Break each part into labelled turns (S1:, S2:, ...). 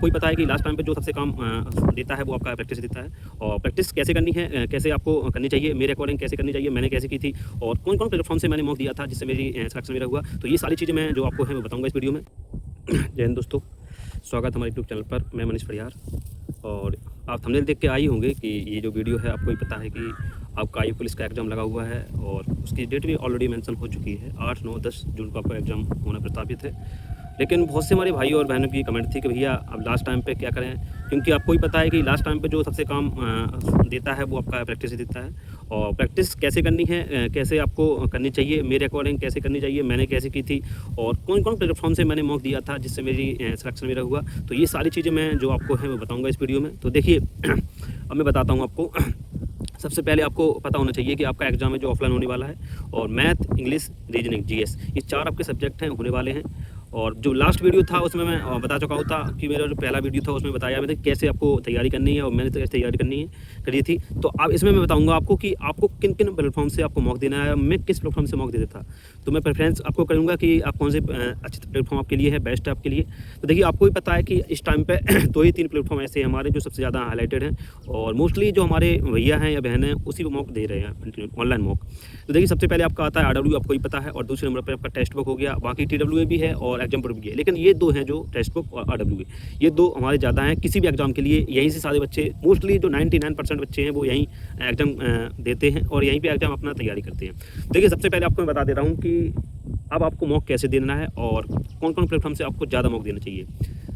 S1: आपको ही पता है कि लास्ट टाइम पे जो सबसे काम देता है वो आपका प्रैक्टिस देता है। और प्रैक्टिस कैसे करनी है, कैसे आपको करनी चाहिए, मेरे अकॉर्डिंग कैसे करनी चाहिए, मैंने कैसे की थी और कौन-कौन प्लेटफ़ॉर्म से मैंने मॉक दिया था जिससे मेरी सिलेक्शन मेरा हुआ। तो ये सारी चीज़ें मैं जो आपको है मैं बताऊँगा इस वीडियो में। जय हिंद दोस्तों, स्वागत हमारे यूट्यूब चैनल पर। मैं मनीष परिहार और आप थंबनेल देख के आए ही होंगे कि ये जो वीडियो है आपको ही पता है कि आपका आयु पुलिस का एग्ज़ाम लगा हुआ है और उसकी डेट भी ऑलरेडी मेंशन हो चुकी है। 8, 9, 10 जून को आपका एग्ज़ाम होना प्रस्तावित है। लेकिन बहुत से हमारे भाई और बहनों की कमेंट थी कि भैया अब लास्ट टाइम पे क्या करें, क्योंकि आपको ही पता है कि लास्ट टाइम पे जो सबसे काम देता है वो आपका प्रैक्टिस ही देता है। और प्रैक्टिस कैसे करनी है, कैसे आपको करनी चाहिए, मेरे अकॉर्डिंग कैसे करनी चाहिए, मैंने कैसे की थी और कौन-कौन प्लेटफ़ॉर्म से मैंने मॉक दिया था जिससे मेरी सिलेक्शन मेरा हुआ। तो ये सारी चीज़ें मैं जो आपको है वो बताऊँगा इस वीडियो में। तो देखिए अब मैं बताता हूँ आपको। सबसे पहले आपको पता होना चाहिए कि आपका एग्ज़ाम है जो ऑफलाइन होने वाला है और मैथ, इंग्लिश, रीजनिंग, जीएस ये 4 आपके सब्जेक्ट हैं होने वाले हैं। और जो लास्ट वीडियो था उसमें मैं बता चुका होता कि मेरा जो पहला वीडियो था उसमें बताया मैंने कैसे आपको तैयारी करनी है और मैंने तो कैसे तैयारी करी थी। तो अब इसमें मैं बताऊंगा आपको कि आपको किन-किन प्लेटफॉर्म से आपको मॉक देना है, मैं किस प्लेटफॉर्म से मॉक दे देता। तो मैं प्रेफरेंस आपको करूँगा कि आप कौन से अच्छे प्लेटफॉर्म आपके लिए है, बेस्ट है आपके लिए। तो देखिए आपको भी पता है कि इस टाइम पे 2 ही 3 प्लेटफॉर्म ऐसे हैं हमारे जो सबसे ज़्यादा हाईलाइटेड हैं और मोस्टली जो हमारे भैया हैं या बहन हैं उसी को मॉक दे रहे हैं, ऑनलाइन मॉक। तो देखिए सबसे पहले आपका आता है आरडब्ल्यू, आपको ही पता है, और दूसरे नंबर पर आपका टेक्स्ट बुक हो गया। बाकी टीडब्ल्यूए भी है और एग्जाम प्रो भी है, लेकिन ये 2 हैं जो टेक्स्ट बुक और आरडब्ल्यूए, ये 2 हमारे ज़्यादा हैं किसी भी एग्जाम के लिए। यहीं से सारे बच्चे मोस्टली जो 99% बच्चे हैं वो यहीं एग्जाम देते हैं और यहीं पे एग्जाम अपना तैयारी करते हैं। देखिए सबसे पहले आपको मैं बता दे रहा हूँ कि अब आपको मॉक कैसे देना है और कौन-कौन प्लेटफॉर्म से आपको ज़्यादा मॉक देना चाहिए।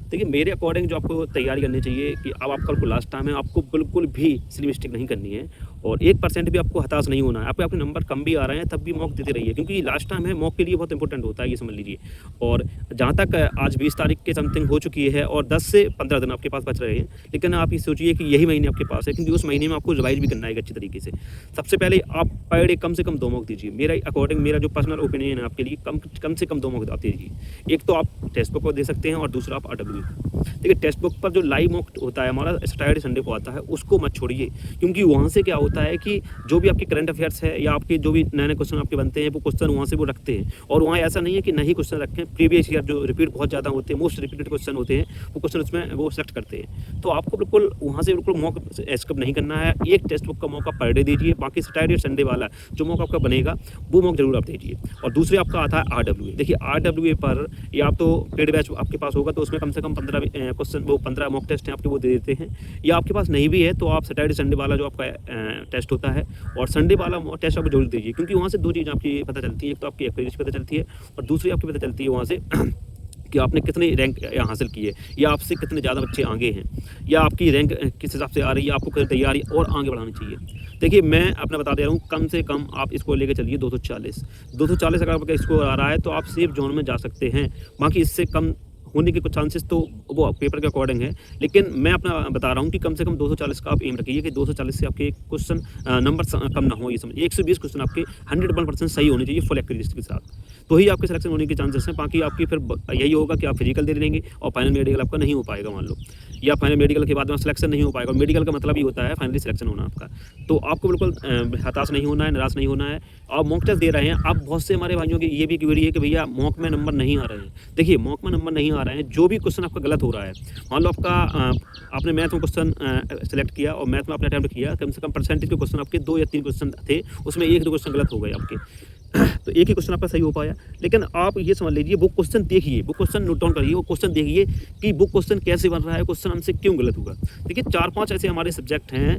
S1: देखिए मेरे अकॉर्डिंग जो आपको तैयारी करनी चाहिए कि अब आपका लास्ट टाइम है, आपको बिल्कुल भी सिली मिस्टेक नहीं करनी है और 1% भी आपको हताश नहीं होना है। आपके नंबर कम भी आ रहे हैं तब भी मॉक देते रहिए, क्योंकि लास्ट टाइम है मॉक के लिए बहुत इंपॉर्टेंट होता है, ये समझ लीजिए। और जहाँ तक आज 20 तारीख के समथिंग हो चुकी है और 10 से 15 दिन आपके पास बच रहे हैं, लेकिन आप ये सोचिए कि यही महीने आपके पास है, क्योंकि उस महीने में आपको रिवाइज भी करना है अच्छी तरीके से। सबसे पहले आप पर डे कम से कम 2 मॉक दीजिए। मेरा अकॉर्डिंग मेरा जो पर्सनल ओपिनियन है आपके लिए, कम से कम 2 मॉक आप दीजिए। एक तो आप टेक्स्ट बुक को दे सकते हैं और दूसरा आप आरडब्ल्यू। देखिए टेक्स्ट बुक पर जो लाइव मॉक होता है हमारा सैटरडे संडे को आता है, उसको मत छोड़िए, क्योंकि वहाँ से क्या होता है कि जो भी आपकी करंट अफेयर्स है या आपके जो भी नए-नए क्वेश्चन आपके बनते हैं वो क्वेश्चन वहाँ से वो रखते हैं। और वहाँ ऐसा नहीं है कि नहीं क्वेश्चन रखें, प्रीवियस ईयर जो रिपीट बहुत ज़्यादा होते हैं, मोस्ट रिपीटेड क्वेश्चन होते हैं, वो क्वेश्चन उसमें वो सेलेक्ट करते हैं। तो आपको बिल्कुल वहाँ से बिल्कुल मॉक स्किप नहीं करना है। एक टेक्स्ट बुक का मॉक आप पर डे दीजिए, बाकी सैटरडे संडे वाला जो मॉक आपका बनेगा वो मॉक जरूर आप दीजिए। और दूसरे आपका आता है आरडब्ल्यूए। देखिए आरडब्ल्यूए पर या आप तो पेड बैच आपके पास होगा तो उसमें कम से कम 15 क्वेश्चन, वो 15 मॉक टेस्ट हैं आपके, वो दे देते हैं। या आपके पास नहीं भी है तो आप सैटरडे संडे वाला जो आपका टेस्ट होता है और संडे वाला टेस्ट आपको जरूर दीजिए, क्योंकि वहाँ से 2 चीज़ आपकी पता चलती है। एक तो आपकी एक्यूरेसी पता चलती है और दूसरी आपकी पता चलती है वहाँ से कि आपने कितनी रैंक हासिल की है या आपसे कितने ज़्यादा बच्चे आगे हैं या आपकी रैंक किस हिसाब से आ रही है, आपको कितनी तैयारी और आगे बढ़ानी चाहिए। देखिए मैं अपना बता दे रहा हूँ, कम से कम आप इसको लेकर चलिए 240 अगर आपका स्कोर आ रहा है तो आप सेफ जोन में जा सकते हैं। बाकी इससे कम होने के कुछ चांसेस तो वो पेपर के अकॉर्डिंग है, लेकिन मैं अपना बता रहा हूँ कि कम से कम 240 का आप एम रखिए कि 240 से आपके क्वेश्चन नंबर कम ना हो। ये समझिए 120 क्वेश्चन आपके 101% सही होने चाहिए फुल एक्यूरेसी के साथ, तो ही आपके सिलेक्शन होने के चांसेस हैं। बाकी आपकी फिर यही होगा कि आप फिजिकल दे देंगे और फाइनल मेडिकल आपका नहीं हो पाएगा मान लो, या फाइनल मेडिकल के बाद में सिलेक्शन नहीं हो पाएगा। और मेडिकल का मतलब ही होता है फाइनली सिलेक्शन होना आपका। तो आपको बिल्कुल हताश नहीं होना है, निराश नहीं होना है। आप मॉक टेस्ट दे रहे हैं, अब बहुत से हमारे भाइयों की ये भी क्वेरी है कि भैया मॉक में नंबर नहीं आ रहे हैं। देखिए मॉक में नंबर नहीं आ रहे हैं, जो भी क्वेश्चन आपका गलत हो रहा है, मान लो आपका आपने मैथ में क्वेश्चन सेलेक्ट किया और मैथ में आपने अटेम्प्ट किया, कम से कम परसेंटेज के क्वेश्चन आपके 2 या 3 क्वेश्चन थे, उसमें 1-2 क्वेश्चन गलत हो गए आपके तो एक ही क्वेश्चन आपका सही हो पाया। लेकिन आप ये समझ लीजिए वो क्वेश्चन देखिए, वो क्वेश्चन नोट डाउन करिए, वो क्वेश्चन देखिए कि वो क्वेश्चन कैसे बन रहा है, क्वेश्चन हमसे क्यों गलत होगा। देखिए 4-5 ऐसे हमारे सब्जेक्ट हैं,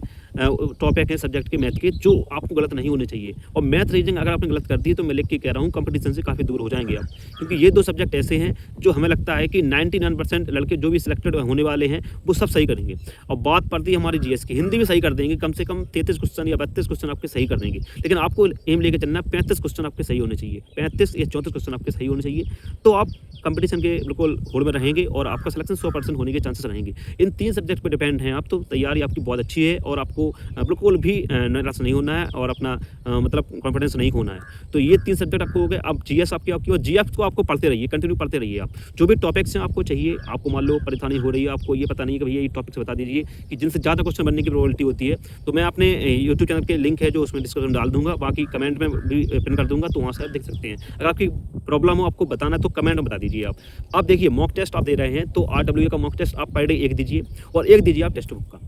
S1: टॉपिक हैं सब्जेक्ट के मैथ के, जो आपको गलत नहीं होने चाहिए। और मैथ रीजनिंग अगर आपने गलत कर दी तो मैं लिख के कह रहा हूँ कंपटीशन से काफ़ी दूर हो जाएंगे आप, क्योंकि ये 2 सब्जेक्ट ऐसे हैं जो हमें लगता है कि 99% लड़के जो भी सिलेक्टेड होने वाले हैं वो सब सही करेंगे। और बात पड़ती है हमारी जीएस की, हिंदी भी सही कर देंगे, कम से कम 33 क्वेश्चन या 32 क्वेश्चन आपके सही कर देंगे। लेकिन आपको एम लेके चलना 35 क्वेश्चन आपके सही होने चाहिए, 35 या 34 क्वेश्चन आपके सही होने चाहिए। तो आप कंपटीशन के बिल्कुल होड़ में रहेंगे और आपका सिलेक्शन 100% होने के चांसेस रहेंगे। इन 3 सब्जेक्ट पे डिपेंड हैं आप, तो तैयारी आपकी बहुत अच्छी है और आपको आपको बिल्कुल भी निराश नहीं होना है और अपना मतलब कॉन्फिडेंस नहीं खोना है। तो ये 3 सब्जेक्ट आपको हो गए। अब जीएस आपकी और जीएस को आपको पढ़ते रहिए, कंटिन्यू पढ़ते रहिए आप। जो भी टॉपिक्स हैं आपको चाहिए, आपको मान लो परेशानी हो रही है, आपको ये पता नहीं है कि भैया ये टॉपिक्स बता दीजिए कि जिनसे ज़्यादा क्वेश्चन बनने की प्रोबेबिलिटी होती है, तो मैं अपने यूट्यूब चैनल के लिंक है जो उसमें डिस्क्रिप्शन में डाल दूँगा, बाकी कमेंट में भी पिन कर दूँगा, तो वहाँ से आप देख सकते हैं। अगर आपकी प्रॉब्लम हो, आपको बताना है तो कमेंट में बता दीजिए आप। अब देखिए मॉक टेस्ट आप दे रहे हैं, तो आरडब्ल्यूए का मॉक टेस्ट आप पर डे 1 दीजिए और 1 दीजिए आप टेक्स्ट बुक का।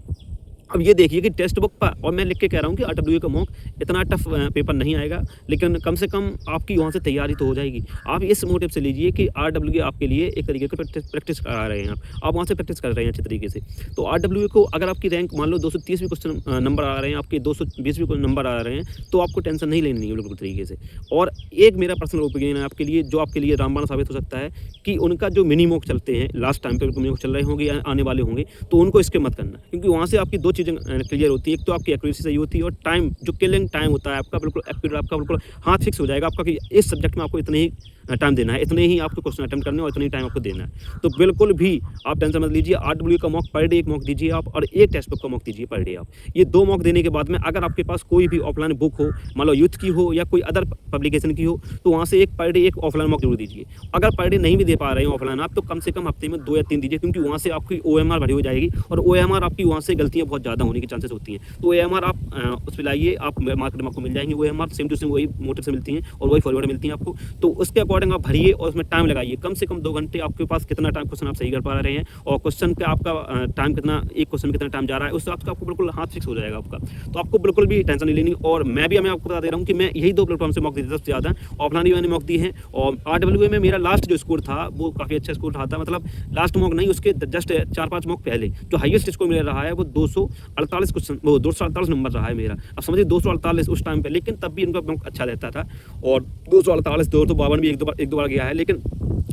S1: अब ये देखिए कि टेक्स्ट बुक पर, और मैं लिख के कह रहा हूँ कि आरडब्ल्यूए का मॉक इतना टफ पेपर नहीं आएगा, लेकिन कम से कम आपकी वहाँ से तैयारी तो हो जाएगी। आप इस मोटिव से लीजिए कि आरडब्ल्यूए आपके लिए एक तरीके की प्रैक्टिस करा रहे हैं आप वहाँ से प्रैक्टिस कर रहे हैं अच्छे तरीके से। तो आरडब्ल्यूए को अगर आपकी रैंक मान लो 230 भी क्वेश्चन नंबर आ रहे हैं, आपके 220 भी नंबर आ रहे हैं, तो आपको टेंशन नहीं लेनी है बिल्कुल तरीके से। और एक मेरा पर्सनल ओपिनियन है आपके लिए, जो आपके लिए रामबाण साबित हो सकता है कि उनका जो मिनी मॉक चलते हैं लास्ट टाइम पे मिनी मॉक चल रहे होंगे या आने वाले होंगे, तो उनको स्किप मत करना, क्योंकि वहाँ से आपकी 2 चीज़ें क्लियर होती है। एक तो आपकी एक्यूरेसी सही होती है और टाइम, जो किलिंग टाइम होता है आपका बिल्कुल एक्यूरेट, आपका बिल्कुल हाथ फिक्स हो जाएगा आपका कि इस सब्जेक्ट में आपको इतने ही टाइम देना है, इतने ही आपको क्वेश्चन अटेम्प्ट करने और इतने ही टाइम आपको देना है। तो बिल्कुल भी आप टेंशन मत लीजिए। आरडब्ल्यूए का मॉक पर डे 1 मॉक दीजिए आप और 1 टेक्स्ट बुक का मॉक दीजिए पर डे आप। ये 2 मॉक देने के बाद में अगर आपके पास कोई भी ऑफलाइन बुक हो, मान लो यूथ की हो या कोई अदर पब्लिकेशन की हो, तो वहाँ से एक पर डे 1 ऑफलाइन मॉक जरूर दीजिए। अगर पर डे नहीं भी दे पा रहे हैं ऑफलाइन आप, तो कम से कम हफ्ते में 2 या 3 दीजिए, क्योंकि वहाँ से आपकी ओएमआर भरी हो जाएगी और ओएमआर आपकी वहाँ से गलतियाँ बहुत ज़्यादा होने की चांसेस होती हैं। तो ओएमआर आप उस पर लाइए, आप मार्केट में आपको मिल जाएंगे ओएमआर, सेम टू सेम वही मोटिव से मिलती हैं और वही फॉरवर्ड मिलती हैं आपको। तो उसके अकॉर्डिंग आप भरिए और उसमें टाइम लगाइए, कम से कम 2 घंटे आपके पास कितना टाइम क्वेश्चन आप सही कर पा रहे हैं और क्वेश्चन का आपका टाइम कितना, एक क्वेश्चन में कितना टाइम जा रहा है, उससे आपको बिल्कुल हाथ फिक्स हो जाएगा आपका। तो आपको बिल्कुल भी टेंशन नहीं लेनी। और मैं आपको बता दे रहा हूँ कि मैं यही 2 प्लेटफॉर्म से मॉक दी थी सबसे ज़्यादा, ऑफलाइन भी मैंने मॉक दी है और आरडब्ल्यूए में मेरा लास्ट जो स्कोर था वो काफ़ी अच्छा स्कोर रहा था, मतलब लास्ट मॉक नहीं, उसके जस्ट 4-5 मॉक पहले जो हाईएस्ट स्कोर मिल रहा है वो 248 क्वेश्चन, वो 248 नंबर रहा है मेरा। अब समझिए 248 उस टाइम पे, लेकिन तब भी इनका मॉक अच्छा रहता था और 248 252 भी एक दो बार गया है। लेकिन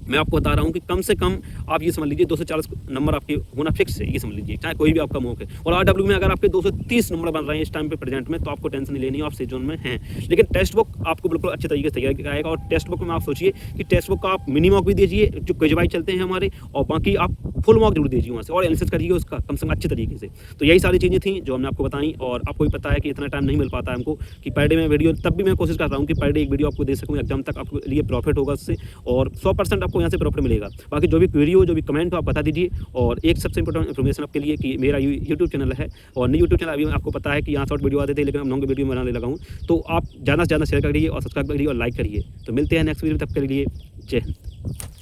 S1: मैं आपको बता रहा हूँ कि कम से कम आप ये समझ लीजिए 240 नंबर आपके होना फिक्स है, ये समझ लीजिए, चाहे कोई भी आपका मॉक है। और आरडब्ल्यू में अगर आपके 230 नंबर बन रहे हैं इस टाइम पे प्रेजेंट में, तो आपको टेंशन नहीं लेनी है, आप सेफ जोन में हैं। लेकिन टेक्स्ट बुक आपको बिल्कुल अच्छे तरीके से तैयार किया जाएगा और टेक्स्ट बुक में आप सोचिए कि टेक्स्ट बुक का आप मिनी मॉक भी दीजिए जो क्विज वाइज चलते हैं हमारे, और बाकी आप फुल मॉक जरूर दीजिए वहाँ से और एनालिसिस करिए उसका कम से कम अच्छे तरीके से। तो यही सारी चीज़ें थी जो हमने आपको बताई। और आपको भी पता है कि इतना टाइम नहीं मिल पाता है हमको कि पर डे में वीडियो, तब भी मैं कोशिश कर रहा हूँ कि पर डे एक वीडियो आपको दे सकूँ, एग्जाम तक आपके लिए प्रॉफिट होगा उससे और 100% आपको यहाँ से प्रॉफिट मिलेगा। बाकी जो भी क्वेरी हो, जो भी कमेंट हो, आप बता दीजिए। और एक सबसे इंपॉर्टेंट इन्फॉर्मेशन आपके लिए कि मेरा यूट्यूब चैनल है और नहीं यूट्यूब चैनल अभी आपको पता है कि यहाँ शॉर्ट वीडियो आते थे, लेकिन अब लॉन्ग वीडियो बनाने लगा हूँ। तो आप ज़्यादा से ज़्यादा शेयर करिए और सब्सक्राइब करिए और लाइक करिए। तो मिलते हैं नेक्स्ट वीडियो, तब के लिए जय हिंद।